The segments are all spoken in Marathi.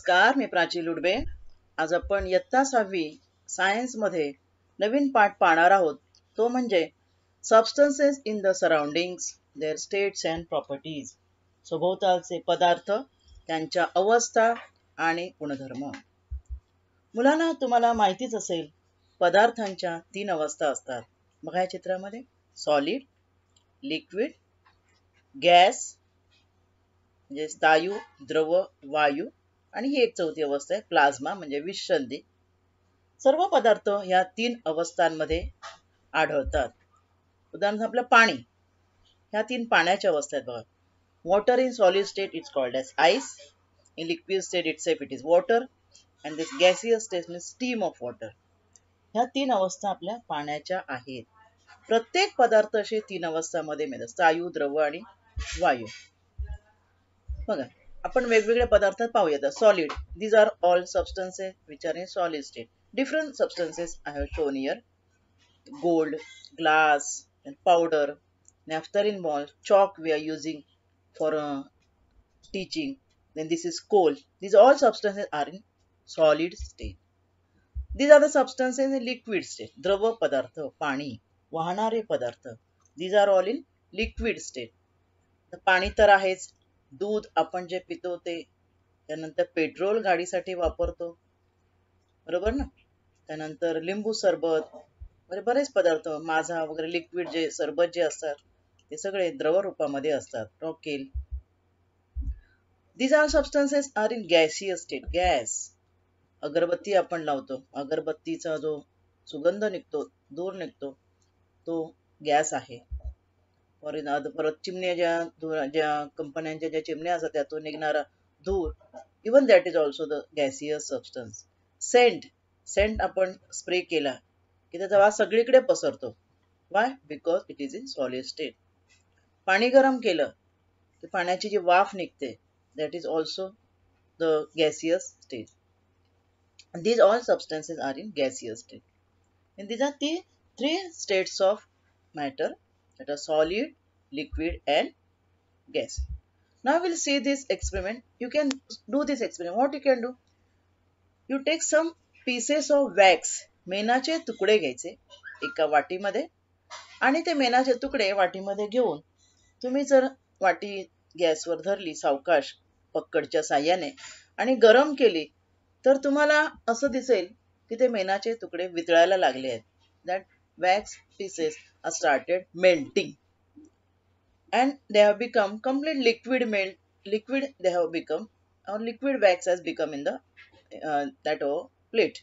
नमस्कार, मी प्राची लुडबे. आज आपण इयत्ता 6वी सायन्समध्ये नवीन पाठ पाहणार आहोत. तो म्हणजे substances in the surroundings, their states and properties. सभोवतालचे पदार्थ, त्यांच्या अवस्था आणि गुणधर्म. मुलांना तुम्हाला माहितीच असेल, पदार्थांच्या 3 अवस्था असतात. बघा या चित्रामध्ये सॉलिड, लिक्विड, गॅस म्हणजे स्थायू, द्रव, वायू आणि ही एक चौथी अवस्था आहे प्लाझ्मा म्हणजे विश्शंदी. सर्व पदार्थ ह्या 3 अवस्थांमध्ये आढळतात. उदाहरणार्थ आपलं पाणी, ह्या 3 पाण्याच्या अवस्था आहेत बघा. Water in solid state is called as ice. In liquid state itself it is water and this gaseous state means steam of water. ह्या 3 अवस्था आपल्या पाण्याच्या आहेत. प्रत्येक पदार्थ असे 3 अवस्थांमध्ये मिळतात, स्थायू, द्रव आणि वायू. बघा आपण वेगवेगळे पदार्थ पाहूया. Solid, these are all substances which are in solid state. Different substances I have shown here: gold, glass, and powder, naphthalene ball, chalk we are using for teaching. Then this is coal. These all substances are in solid state. These are the substances in liquid state. द्रव पदार्थ, पाणी, वाहणारे पदार्थ. These are all in liquid state. पाणी तर आहेच. दूध आपण जे पितो ते, त्यानंतर पेट्रोल गाडीसाठी वापरतो, बरोबर ना. त्यानंतर लिंबू सरबत, बरेच पदार्थ, माझा वगैरे लिक्विड जे सरबत जे असतात ते सगळे द्रव रूपामध्ये असतात. रॉकेल. These all substances are in gaseous state. Gas, अगरबत्ती आपण लावतो, अगरबत्तीचा जो सुगंध निघतो, धूर निघतो, तो गॅस आहे. परत चिमण्या ज्या कंपन्यांच्या ज्या चिमण्या असतात त्यातून निघणारा धूर, even that is also the gaseous substance. Scent आपण स्प्रे केला की त्याचा वास सगळीकडे पसरतो. Why? Because it is in solid state. पाणी गरम केलं की पाण्याची जी वाफ निघते, that is also the gaseous state. These all substances are in gaseous state. And these are the 3 states of matter, that are solid, liquid and gas. Now we'll see this experiment. You can do this experiment. What you can do? You take some pieces of wax. मेणाचे तुकडे घ्यायचे एका वाटीमध्ये आणि ते मेणाचे तुकडे वाटीमध्ये घेऊन तुम्ही जर वाटी गॅसवर धरली सावकाश पक्कडच्या साह्याने आणि गरम केली तर तुम्हाला असं दिसेल की ते मेणाचे तुकडे वितळायला लागले आहेत. That wax pieces are started melting and they have become complete liquid they have become, or liquid wax has become in the that plate.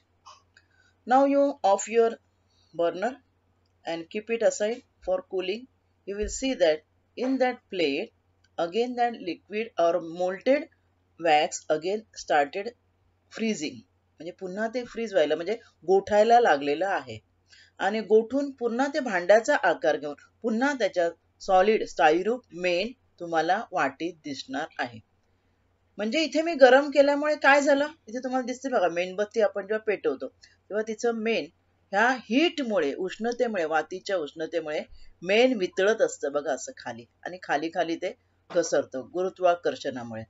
Now you off your burner and keep it aside for cooling. You will see that in that plate again that liquid or molted wax again started freezing. म्हणजे पुन्हा ते फ्रीज व्हायला म्हणजे गोठायला लागलेलं आहे आणि गोठून पुन्हा ते भांड्याचा आकार घेऊन पुन्हा त्याच्यात सॉलिड स्थायीरूप मेण तुम्हाला वाटीत दिसणार आहे. म्हणजे इथे मी गरम केल्यामुळे काय झालं, इथे तुम्हाला दिसते बघा मेणबत्ती आपण जेव्हा पेटवतो तेव्हा तिचं मेण ह्या हीटमुळे, उष्णतेमुळे, वातीच्या उष्णतेमुळे मेण वितळत असतं बघा असं खाली, आणि खाली खाली ते घसरतं गुरुत्वाकर्षणामुळे.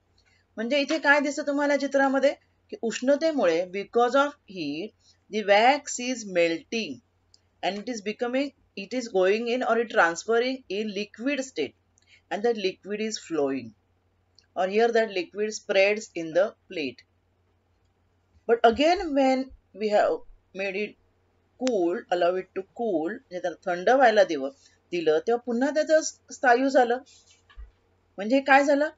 म्हणजे इथे काय दिसतं तुम्हाला चित्रामध्ये की उष्णतेमुळे, because of heat, the wax is melting and it is going in or it transferring in liquid state, and that liquid is flowing, or here that liquid spreads in the plate. But again when we have made it cool, allow it to cool, म्हणजे थंड व्हायला दिलं तेव्हा पुन्हा त्याचं स्थायू झालं. म्हणजे काय झालं,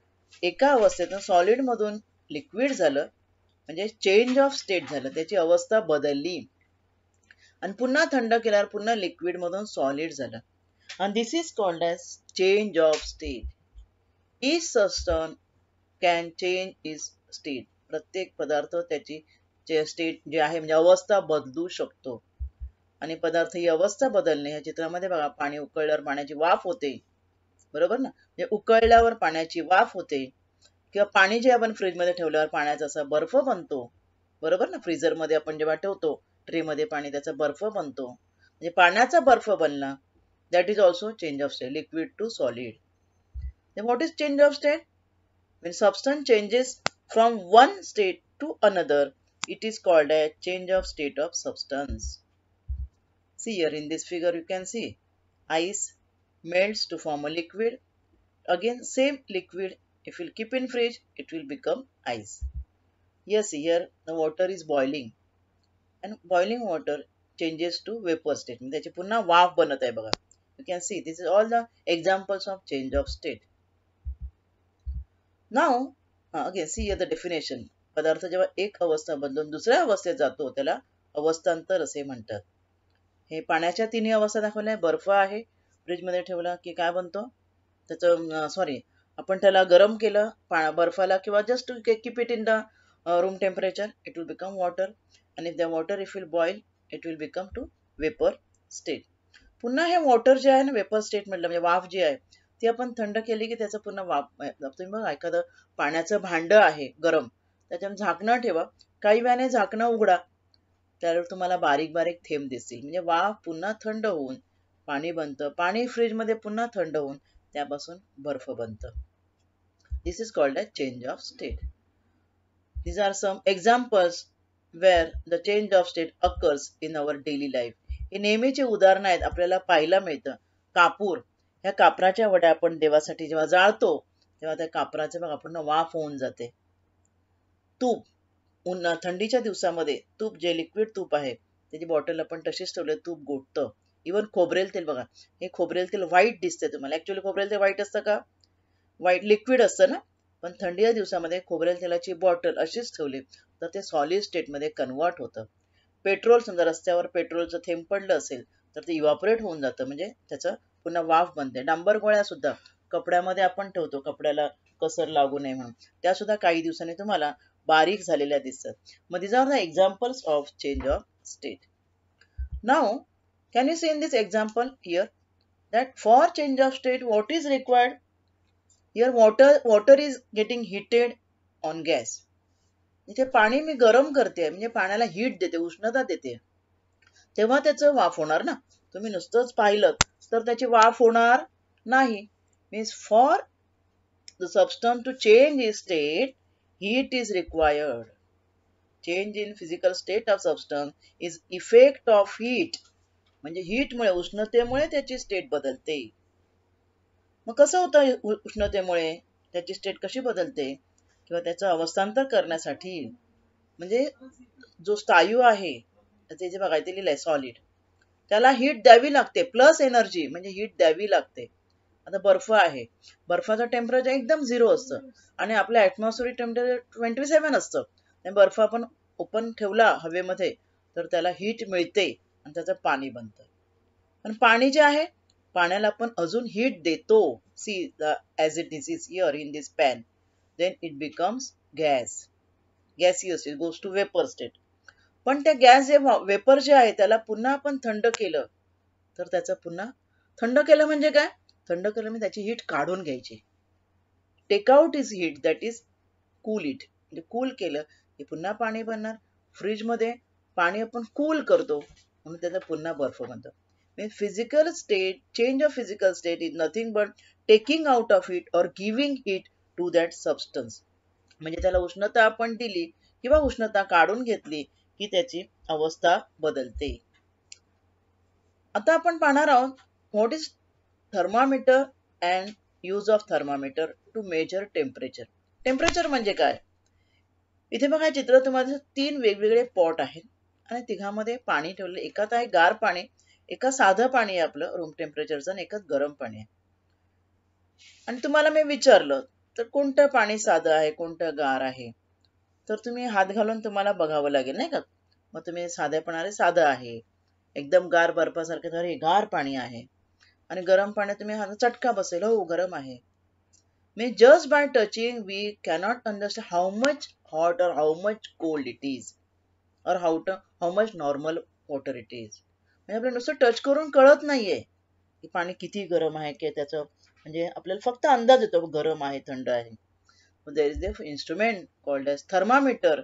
एका अवस्थेतून सॉलिड मधून लिक्विड झालं, म्हणजे चेंज ऑफ स्टेट झालं, त्याची अवस्था बदलली आणि पुन्हा थंड केल्यावर पुन्हा लिक्विड मधून सॉलिड झालं. आणि this is called as change of state. Each substance can change is state. प्रत्येक पदार्थ त्याची स्टेट जे आहे म्हणजे अवस्था बदलू शकतो. आणि पदार्थ ही अवस्था बदलणे, ह्या चित्रामध्ये बघा पाणी उकळल्यावर पाण्याची वाफ होते, बरोबर ना. म्हणजे उकळल्यावर पाण्याची वाफ होते, किंवा पाणी जे आपण फ्रीजमध्ये ठेवल्यावर पाण्याचा असा बर्फ बनतो, बरोबर ना. फ्रीझरमध्ये आपण जेव्हा ठेवतो ट्रेमध्ये पाणी, त्याचा बर्फ बनतो, म्हणजे पाण्याचा बर्फ बनला. That is also change of state, liquid to solid. Then what is change of state? When substance changes from one state to another, it is called a change of state of substance. See here in this figure you can see ice melts to form a liquid. Again same liquid, if you keep in fridge it will become ice. Yes, here the water is boiling and boiling water changes to vapor state. त्याची पुन्हा वाफ बनत आहे बघा. You can see this is all the examples of change of state. Now again see here the definition. पदार्थ जेव्हा एक अवस्था बदलून दुसऱ्या अवस्थेत जातो त्याला अवस्थांतर असे म्हणतात. हे पाण्याच्या तिन्ही अवस्था दाखवल्या. बर्फ आहे फ्रीज मध्ये ठेवला की काय बनतो, त्याचं सॉरी आपण त्याला गरम केलं बर्फाला किंवा just keep it in the room temperature, it will become water, and if the water if will boil it will become to vapor state. पुन्हा हे वॉटर जे आहे ना वेपर स्टेट म्हटलं म्हणजे वाफ जी आहे ती आपण थंड केली की त्याचं पुन्हा वाफ. तुम्ही बघा एखादं पाण्याचं भांड आहे गरम, त्याच्यावर झाकणं ठेवा, काही वेळाने झाकणं उघडा, त्यावर तुम्हाला बारीक बारीक थेंब दिसतील. म्हणजे वाफ पुन्हा थंड होऊन पाणी बनतं. पाणी फ्रीज मध्ये पुन्हा थंड होऊन त्यापासून बर्फ बनतं. This is called a change of state. These are some examples where the change of state occurs in our daily life. हे नेहमीचे उदाहरण आहेत, आपल्याला पाहायला मिळतं. कापूर, ह्या कापराच्या वड्या आपण देवासाठी जेव्हा जाळतो तेव्हा त्या कापराचे बघा पूर्ण वाफ होऊन जाते. तूप, थंडीच्या दिवसामध्ये तूप जे लिक्विड तूप आहे त्याची बॉटल आपण तशीच ठेवले तूप गोठतं. इवन खोबरेल तेल बघा, हे खोबरेल तेल व्हाईट दिसते तुम्हाला, ऍक्च्युअली खोबरेल तेल व्हाईट असतं का, व्हाईट लिक्विड असतं ना, पण थंडीच्या दिवसामध्ये खोबरेल तेलाची बॉटल अशीच ठेवली तर ते सॉलिड स्टेटमध्ये कन्वर्ट होतं. पेट्रोल, समजा रस्त्यावर पेट्रोलचं थेंब पडलं असेल तर ते इव्हापोरेट होऊन जातं, म्हणजे त्याचं पुन्हा वाफ बनते. डांबर गोळ्या सुद्धा कपड्यामध्ये आपण ठेवतो कपड्याला कसर लागू नये म्हणून, त्या सुद्धा काही दिवसांनी तुम्हाला बारीक झालेल्या दिसतात. मग these are the examples of change of state. Now can you see in this example here that for change of state what is required? Here water is getting heated on gas. इथे पाणी मी गरम करते म्हणजे पाण्याला हीट देते, उष्णता देते, तेव्हा त्याचं वाफ होणार ना. तुम्ही नुसतंच पाहिलं तर त्याची वाफ होणार नाही. Means for the substance to change its state heat is required. Change in physical state of substance is effect of heat. म्हणजे हीट मुळे, उष्णतेमुळे त्याची स्टेट बदलते. मग कसं होतं उष्णतेमुळे त्याची स्टेट कशी बदलते किंवा त्याचं अवस्थांतर करण्यासाठी म्हणजे जो स्थायू आहे ते जे बघा इथे लिहिलंय सॉलिड, त्याला हीट द्यावी लागते प्लस एनर्जी, म्हणजे हीट द्यावी लागते. आता बर्फ आहे, बर्फाचं टेम्परेचर एकदम 0 असतं आणि आपलं ऍटमॉस्फिअरिक टेम्परेचर 27 असतं. आणि बर्फ आपण ओपन ठेवला हवेमध्ये तर त्याला हीट मिळते आणि त्याचं पाणी बनतं. पण पाणी जे आहे पाण्याला आपण अजून हीट देतो. See as it is here in this pan, then it becomes gas. Gaseous, it goes to vapour state. पण त्या गॅस जे वेपर जे आहे त्याला पुन्हा आपण थंड केलं तर त्याचं पुन्हा थंड केलं म्हणजे काय, थंड केलं म्हणजे त्याची हीट काढून घ्यायची. Take out is heat, that is cool it. म्हणजे कूल केलं की पुन्हा पाणी बनणार. फ्रीज मध्ये पाणी आपण कूल करतो म्हणून त्याचा पुन्हा बर्फ बनतो. Physical state, change of physical state is nothing but taking out of it or giving it to that substance. म्हणजे त्याला उष्णता आपण दिली किंवा उष्णता काढून घेतली की त्याची अवस्था बदलते. आता आपण पाहणार आहोत what is thermometer and use of thermometer to measure temperature. Temperature म्हणजे काय, इथे बघा चित्र तुम्हाला 3 वेगवेगळे पॉट आहेत आणि तिघांमध्ये पाणी ठेवलं. एकात आहे गार पाणी, एका साधं पाणी आहे आपलं रूम टेम्परेचरचं आणि एकात गरम पाणी आहे. आणि तुम्हाला मी विचारलं तर कोणतं पाणी साधं आहे कोणतं गार आहे, तर तुम्ही हात घालून तुम्हाला बघावं लागेल नाही का. मग तुम्ही साधेपणाने साधं आहे, एकदम गार बर्फासारखे तर हे गार पाणी आहे, आणि गरम पाणी तुम्ही हात चटका बसेल हो गरम आहे. मी just by touching we cannot understand how much hot or how much cold it is or how much normal water it is. म्हणजे आपल्याला नुसतं टच करून कळत नाहीये की पाणी किती गरम आहे की त्याचं, म्हणजे आपल्याला फक्त अंदाज येतो गरम आहे थंड आहे. There is the instrument called as thermometer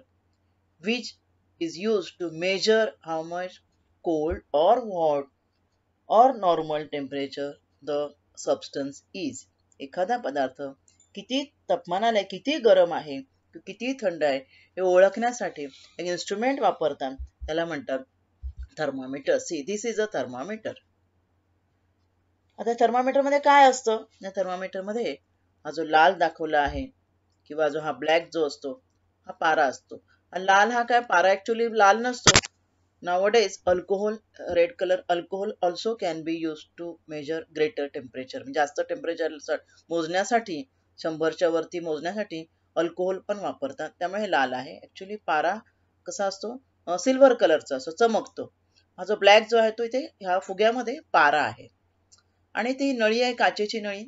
which is used to measure how much cold or hot or normal temperature the substance is. एखादा पदार्थ किती तापमानाला किती गरम आहे किती थंड आहे हे ओळखण्यासाठी एक इन्स्ट्रुमेंट वापरतात, त्याला म्हणतात thermometer. See this is a thermometer. आता थर्मामीटर मध्ये काय असतं? या थर्मामीटर मध्ये हा जो लाल दाखवला आहे किंवा जो हा ब्लॅक जो असतो हा पारा असतो. लाल हा काय पारा ऍक्च्युली लाल नसतो. Nowadays, alcohol, red color alcohol also can be used to measure greater temperature. म्हणजे जास्त टेम्परेचर मोजण्यासाठी 100च्या वरती मोजण्यासाठी अल्कोहोल पण वापरतात. त्यामुळे हे लाल आहे. ऍक्च्युली पारा कसा असतो? सिल्वर कलरचा असतो, चमकतो. हा जो ब्लॅक जो आहे तो इथे ह्या फुग्यामध्ये पारा आहे. आणि ती नळी आहे काचेची नळी.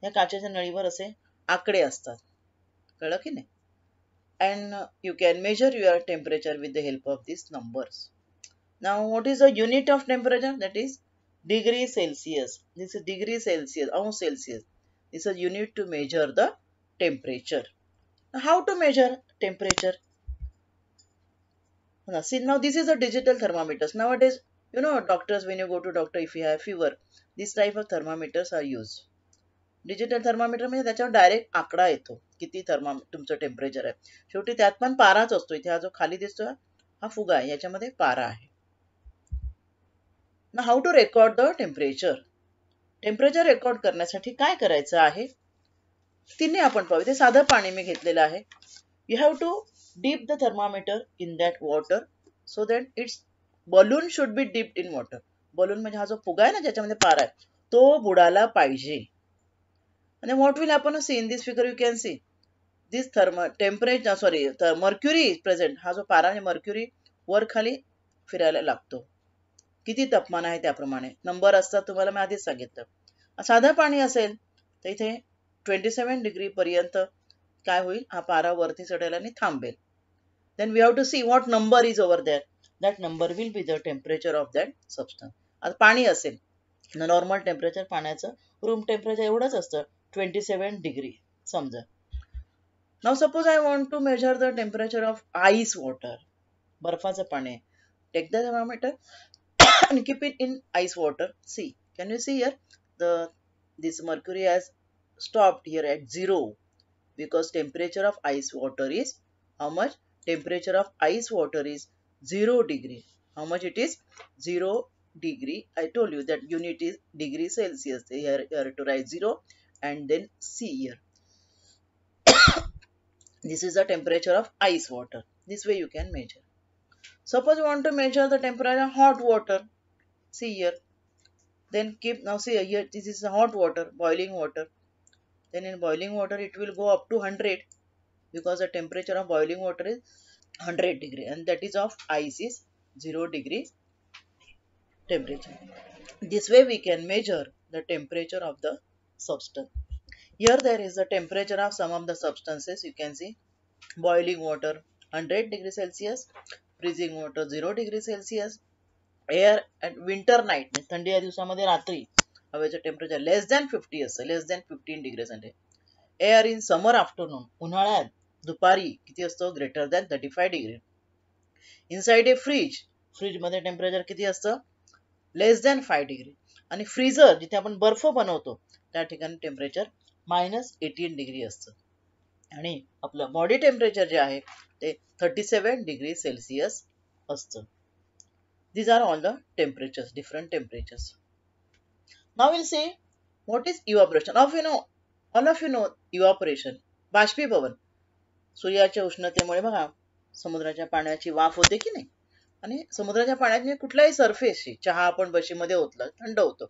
या काचेच्या नळीवर असे आकडे असतात. कळलं की नाही? And you can measure your temperature with the help of these numbers. Now, what is the unit of temperature? That is degree Celsius. This is degree Celsius, ounce Celsius. This is a unit to measure the temperature. Now, how to measure temperature? Now, see, now this is a digital thermometers. Nowadays, you know, doctors, when you go to doctor, if you have fever, this type of thermometers are used. Digital thermometer म्हणजे त्याच्यावर डायरेक्ट आकडा येतो किती तुमचं टेम्परेचर आहे. शेवटी त्यात पण पाराच असतो. इथे हा जो खाली दिसतोय हा फुगा आहे, याच्यामध्ये पारा आहे. Now how to record the temperature? Temperature record करण्यासाठी काय करायचं आहे तिने आपण पाहू. ते साधं पाणी मी घेतलेलं आहे. You have to dip the thermometer in that water so that its balloon should be dipped in water. Balloon म्हणजे हा जो फुगा आहे ना ज्याच्यामध्ये पारा आहे तो बुडाला पाहिजे. And then what will happen? See in this figure you can see this mercury is present. हा जो पारा आहे मर्क्युरी वर खाली फिरायला लागतो. किती तापमान आहे त्याप्रमाणे नंबर असतात, तुम्हाला मी आधीच सांगितलं. साधं पाणी असेल तर इथे 27 डिग्री पर्यंत काय होईल, हा पारा वरती चढेल आणि थांबेल. Then we have to see what number is over there. That number will be the temperature of that substance. आता पाणी असेल, नॉर्मल टेम्परेचर पाण्याचं रूम टेम्परेचर एवढंच असतं 27 डिग्री समजा. Now suppose I want to measure the temperature of ice water. बर्फाचं पाणी. Take the thermometer and keep it in ice water. See, can you see here? This mercury has stopped here at 0 because temperature of ice water is how much? Temperature of ice water is 0 degree. How much it is? 0 degree. I told you that unit is degree Celsius. Here to write 0 and then C here. This is the temperature of ice water. This way you can measure. Suppose you want to measure the temperature of hot water. See here. Then keep, now see here, this is hot water, boiling water. Then in boiling water it will go up to 100 because the temperature of boiling water is 100 degree and that is of ice is 0 degree temperature. This way we can measure the temperature of the substance. Here there is the temperature of some of the substances. You can see boiling water 100 degree Celsius, freezing water 0 degree Celsius, air at winter night, थंडी या दिवसामध्ये रात्री हवेचं टेम्परेचर लेस दॅन 50 असतं, less than 15 degree centigrade. Air in summer afternoon, उन्हाळ्यात दुपारी किती असतो? Greater than 35 degree. Inside a fridge, fridge मध्ये टेम्परेचर किती असतं? Less than 5 degree. आणि फ्रीजर जिथे आपण बर्फ बनवतो त्या ठिकाणी टेम्परेचर -18 डिग्री असतं. आणि आपलं बॉडी टेम्परेचर जे आहे ते 37 डिग्री सेल्सिअस असतं. These are all the temperatures, different temperatures. Now we'll see what is evaporation. All of you know evaporation. बाष्पीभवन. सूर्याच्या उष्णतेमुळे बघा समुद्राच्या पाण्याची वाफ होते की नाही, आणि समुद्राच्या पाण्यात कुठल्याही सरफेसची, चहा आपण बशीमध्ये ओतलं थंड होतं,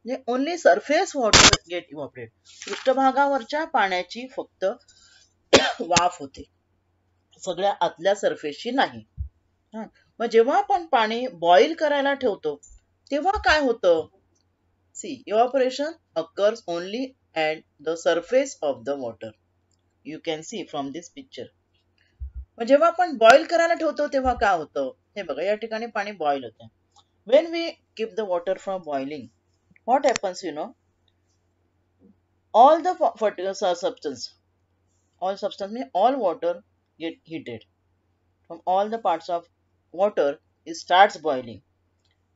म्हणजे only surface water get evaporate. पृष्ठभागावरच्या पाण्याची फक्त वाफ होते, सगळ्या आतल्या सरफेसची नाही. मग जेव्हा आपण पाणी बॉईल करायला ठेवतो तेव्हा काय होतं? See, evaporation occurs only at the surface of the water. You can see from this picture. मग जेव्हा आपण बॉईल करायला ठेवतो तेव्हा काय होतं? हे बघा, या ठिकाणी पाणी बॉईल होतं. When we keep the water from boiling, what happens, all the substance means all water get heated. From all the parts of water, it starts boiling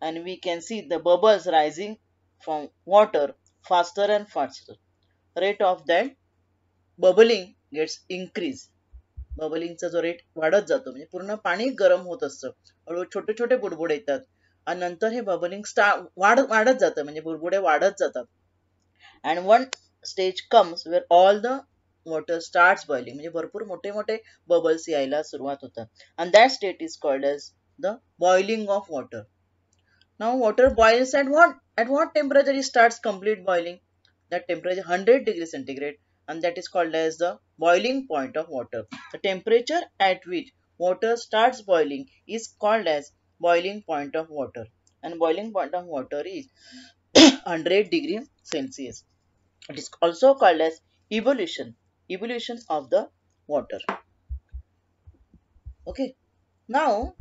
and we can see the bubbles rising from water faster and faster. Rate of that bubbling gets increased. बबलिंगचा जो रेट वाढत जातो, म्हणजे पूर्ण पाणी गरम होत असतं, हळूहळू छोटे छोटे बुडबुडे येतात आणि नंतर हे बबलिंग वाढत जातं, म्हणजे बुडबुडे वाढत जातात. And one stage comes where all the water starts boiling, म्हणजे भरपूर मोठे मोठे बबल्स यायला सुरुवात होतात. And that state is called as the boiling of water. Now water boils at what temperature it starts complete boiling? That temperature 100 degrees centigrade, and that is called as the boiling point of water. The temperature at which water starts boiling is called as boiling point of water, and boiling point of water is 100 degree Celsius. It is also called as evolution of the water. Okay. Now,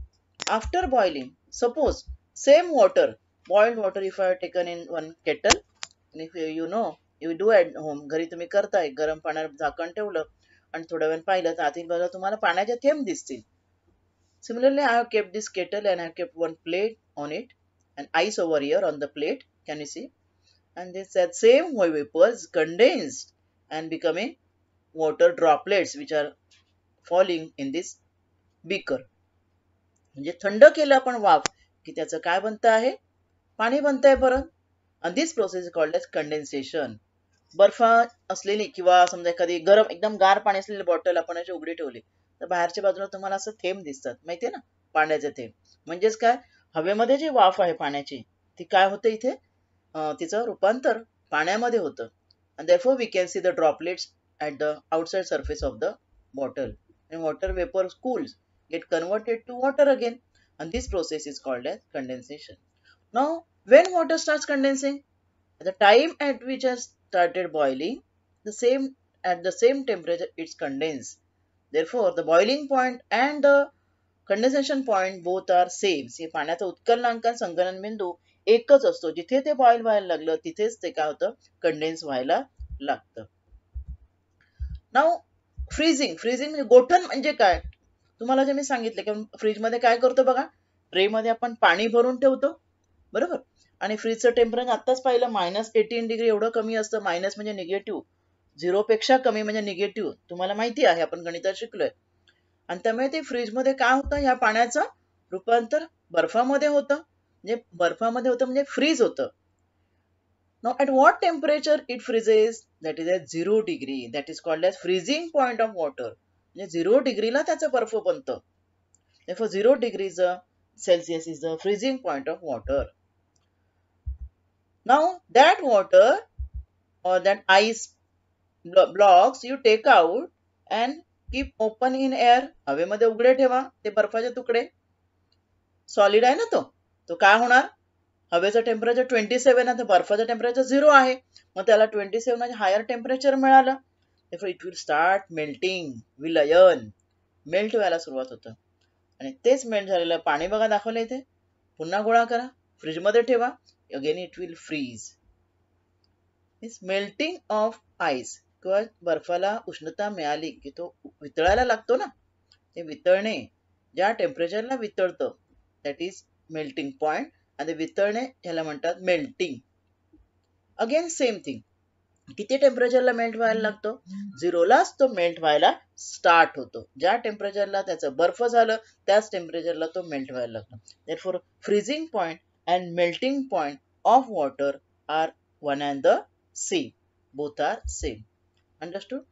after boiling, suppose same water, boiled water, if I have taken in one kettle, and if you do at home, घरी तुम्ही करताय, गरम पाण्यावर झाकण ठेवलं आणि थोड्या वेळ पाहिलं तर आतील बाजूला तुम्हाला पाण्याचे थेंब दिसतील. Similarly, I have kept this kettle and I have kept one plate on it and ice over here on the plate. Can you see? And this that same vapor is condensed and becoming water droplets which are falling in this beaker. म्हणजे थंड केलं आपण वाफ की त्याचं काय बनतं आहे, पाणी बनतंय परत. and this process is called as condensation. बर्फ असलेली किंवा समजा एखादी गरम एकदम गार पाणी असलेली बॉटल आपण अशी उघडी ठेवली तर बाहेरच्या बाजूला तुम्हाला असं थेंब दिसतात, माहितीये ना, पाण्याचे थेंब. म्हणजेच काय, हवेमध्ये जी वाफ आहे पाण्याची ती काय होते इथे, तिचं रूपांतर पाण्यामध्ये होतं. and therefore we can see the droplets at the outside surface of the bottle, and water vapor cools, get converted to water again, and this process is called as condensation. Now when water starts condensing, at the time at which has started boiling, at the same temperature it's condensed. Therefore the boiling point and the condensation point both are same. See, पाण्याचा उत्कलनांक आणि संकलन बिंदू एकच असतो. जिथे ते बॉईल व्हायला लागलं तिथेच ते काय होतं, कंडेन्स व्हायला लागतं. नाउ फ्रीजिंग म्हणजे गोठण म्हणजे काय, तुम्हाला जे मी सांगितलं की फ्रीज मध्ये काय करतो बघा, ट्रे मध्ये आपण पाणी भरून ठेवतो, बरोबर, आणि फ्रीजचं टेम्परेचर आत्ताच पाहिलं -18 डिग्री एवढं कमी असतं. मायनस म्हणजे निगेटिव्ह, 0 पेक्षा कमी म्हणजे निगेटिव्ह, तुम्हाला माहिती आहे, आपण गणितात शिकलोय. आणि त्यामुळे ते फ्रीजमध्ये काय होतं, ह्या पाण्याचं रूपांतर बर्फामध्ये होतं, म्हणजे फ्रीज होतं. Now at what temperature it freezes? That is at 0 degree. That is called as freezing point of water. म्हणजे 0 डिग्रीला त्याचं बर्फ बनतं. Therefore 0 degrees Celsius is the freezing point of water. Now that water or that ice blocks you take out and keep open in air. हवेमध्ये उघडे ठेवा ते बर्फाचे तुकडे. सॉलिड आहे ना तो काय होणार, हवेचं टेम्परेचर 27 आहे तर बर्फाचं टेम्परेचर 0 आहे, मग त्याला 27 म्हणजे हायर टेम्परेचर मिळालं. Therefore it will start melting, विलयन, मेल्ट व्हायला सुरुवात होतं. आणि तेच मेल्ट झालेलं पाणी बघा दाखवलं इथे, पुन्हा गोळा करा, फ्रीज मध्ये ठेवा, again it will freeze. Means melting of ice, किंवा बर्फाला उष्णता मिळाली की तो वितळायला लागतो ना, ते वितळणे, ज्या टेम्परेचरला वितळतं दॅट इज मेल्टिंग पॉइंट, आणि वितळणे ह्याला म्हणतात मेल्टिंग. अगेन सेम थिंग, किती टेम्परेचरला मेल्ट व्हायला लागतो, 0लाच तो मेल्ट व्हायला स्टार्ट होतो. ज्या टेम्परेचरला त्याचं बर्फ झालं त्याच टेम्परेचरला तो मेल्ट व्हायला लागतो. Therefore freezing point and melting point of water are one and the same. Both are same. Understood?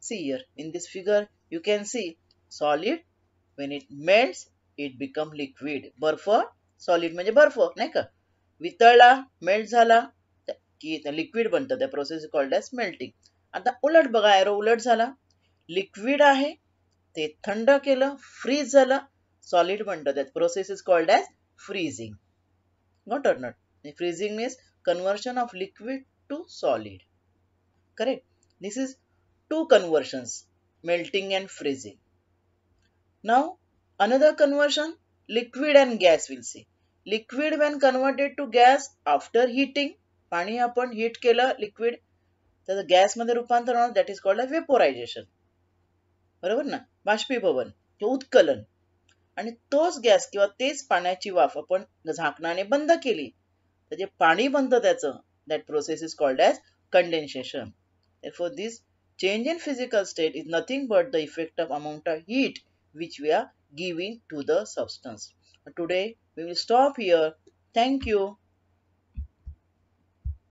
See here in this figure you can see solid, when it melts it become liquid. बर्फ सॉलिड म्हणजे बर्फ नाही का, वितळला मेल्ट झाला की लिक्विड बनतं, त्या प्रोसेस कॉल्ड एज मेल्टिंग. आता उलट बघा, एरो उलट झाला, लिक्विड आहे ते थंड केलं, फ्रीज झालं, सॉलिड बनतं, that process is called as freezing. Got or not? Freezing means conversion of liquid to solid. Correct? This is two conversions, melting and freezing. Now another conversion, liquid and gas we'll see. Liquid when converted to gas after heating, पाणी आपण हीट केलं लिक्विड, त्याचं गॅस मध्ये रूपांतर होणार, दॅट इज कॉल्ड अ वेपोरायझेशन. बरोबर ना, बाष्पीभवन किंवा उत्कलन. आणि तोच गॅस किंवा तेच पाण्याची वाफ आपण झाकणाने बंद केली तर जे पाणी बनतं त्याचं, that process is called as condensation. Therefore this Change in physical state is nothing but the effect of amount of heat which we are giving to the substance. Today we will stop here. Thank you.